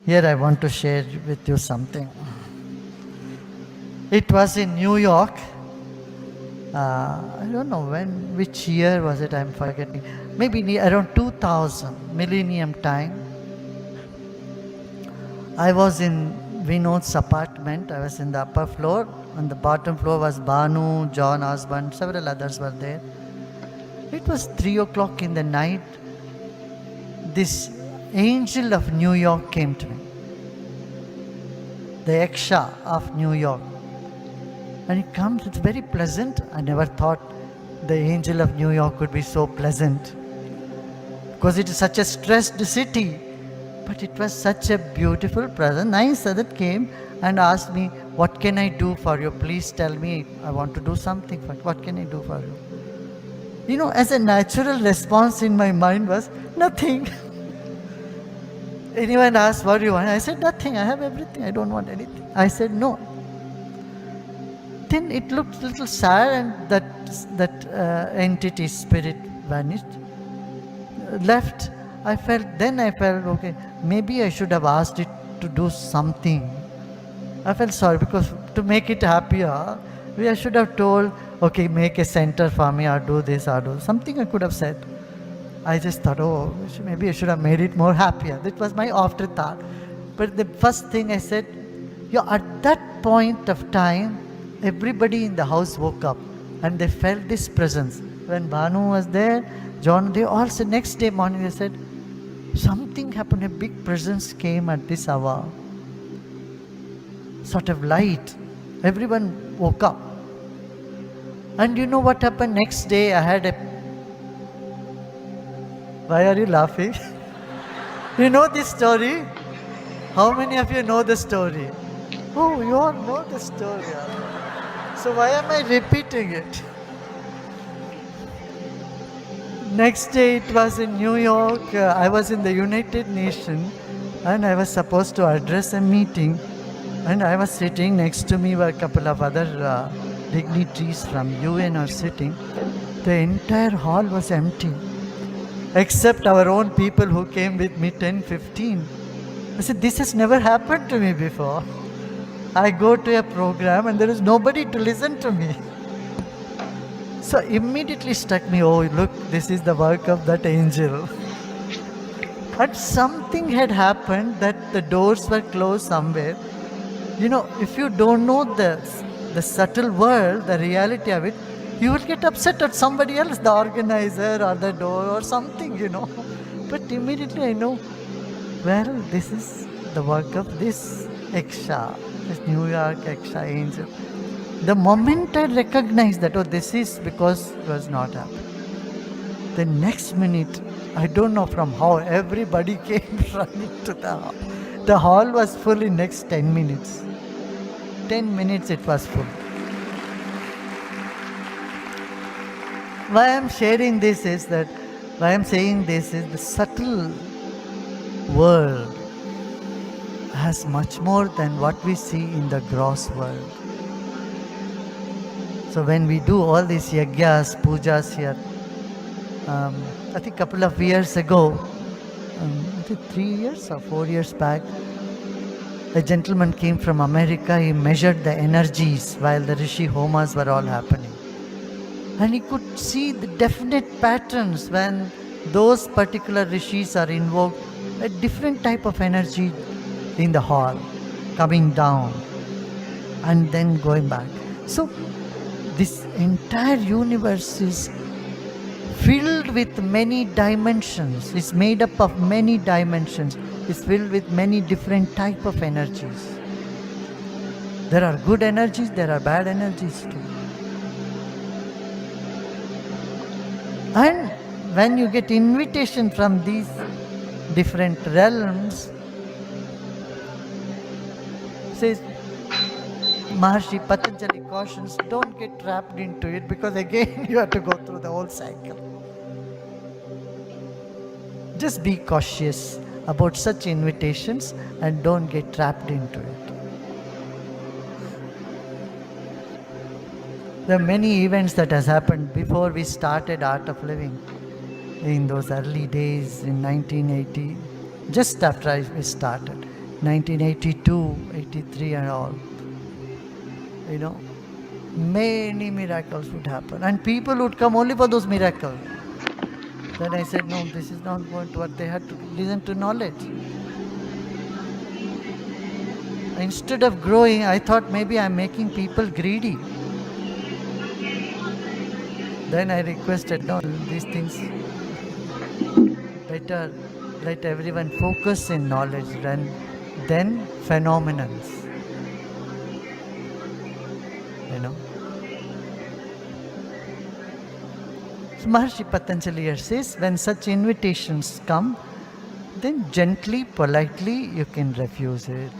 Here I want to share with you something. It was in New York. I don't know which year was it, I'm forgetting. Maybe around 2000, millennium time. I was in Vinod's apartment. I was in the upper floor. On the bottom floor was Banu, John Osborne, several others were there. It was 3 o'clock in the night. This angel of New York came to me. The Yaksha of New York. And it comes, it's very pleasant. I never thought the angel of New York could be so pleasant, because it is such a stressed city. But it was such a beautiful presence. Nice that came and asked me, what can I do for you? Please tell me, I want to do something for you. What can I do for you? You know, as a natural response in my mind was, nothing. Anyone asked, what do you want? I said, nothing. I have everything. I don't want anything. I said, no. Then it looked a little sad, and that entity, spirit, vanished, left. I felt, okay, maybe I should have asked it to do something. I felt sorry, because to make it happier, I should have told, okay, make a center for me, or do this, or do something. I could have said. I just thought, oh, maybe I should have made it more happier. That was my afterthought. But the first thing I said, at that point of time, everybody in the house woke up and they felt this presence. When Banu was there, John, they all said, next day morning they said, something happened, a big presence came at this hour. Sort of light. Everyone woke up. And you know what happened? Next day I had a... Why are you laughing? You know this story? How many of you know the story? Oh, you all know the story. So why am I repeating it? Next day it was in New York. I was in the United Nations and I was supposed to address a meeting, and I was sitting, next to me were a couple of other dignitaries from UN are sitting. The entire hall was empty except our own people who came with me, 10, 15. I said, this has never happened to me before. I go to a program and there is nobody to listen to me. So immediately struck me, oh look, this is the work of that angel. But something had happened, that the doors were closed somewhere. You know, if you don't know the subtle world, the reality of it, you will get upset at somebody else, the organizer or the door or something, you know. But immediately I know, well, this is the work of this Yaksha, this New York Yaksha angel. The moment I recognized that, oh, this is because it was not happening. The next minute, I don't know from how, everybody came running to the hall. The hall was full in next 10 minutes. 10 minutes it was full. Why I'm sharing this is that, why I'm saying this is the subtle world has much more than what we see in the gross world. So when we do all these yagyas, pujas here, I think a couple of years ago, I think 3 years or 4 years back, a gentleman came from America. He measured the energies while the Rishi Homas were all happening. And he could see the definite patterns when those particular Rishis are invoked, a different type of energy in the hall, coming down and then going back. So this entire universe is filled with many dimensions. It's made up of many dimensions. It's filled with many different type of energies. There are good energies, there are bad energies too. And when you get invitation from these different realms, says Maharshi Patanjali cautions, don't get trapped into it, because again you have to go through the whole cycle. Just be cautious about such invitations and don't get trapped into it. There are many events that has happened before we started Art of Living. In those early days in 1980, just after we started, 1982, 83 and all. You know, many miracles would happen. And people would come only for those miracles. Then I said, no, this is not going to work. They had to listen to knowledge. Instead of growing, I thought maybe I'm making people greedy. Then I requested, no, these things, better let everyone focus in knowledge than phenomenons. You know. So Maharshi Patanjali here says, when such invitations come, then gently, politely, you can refuse it.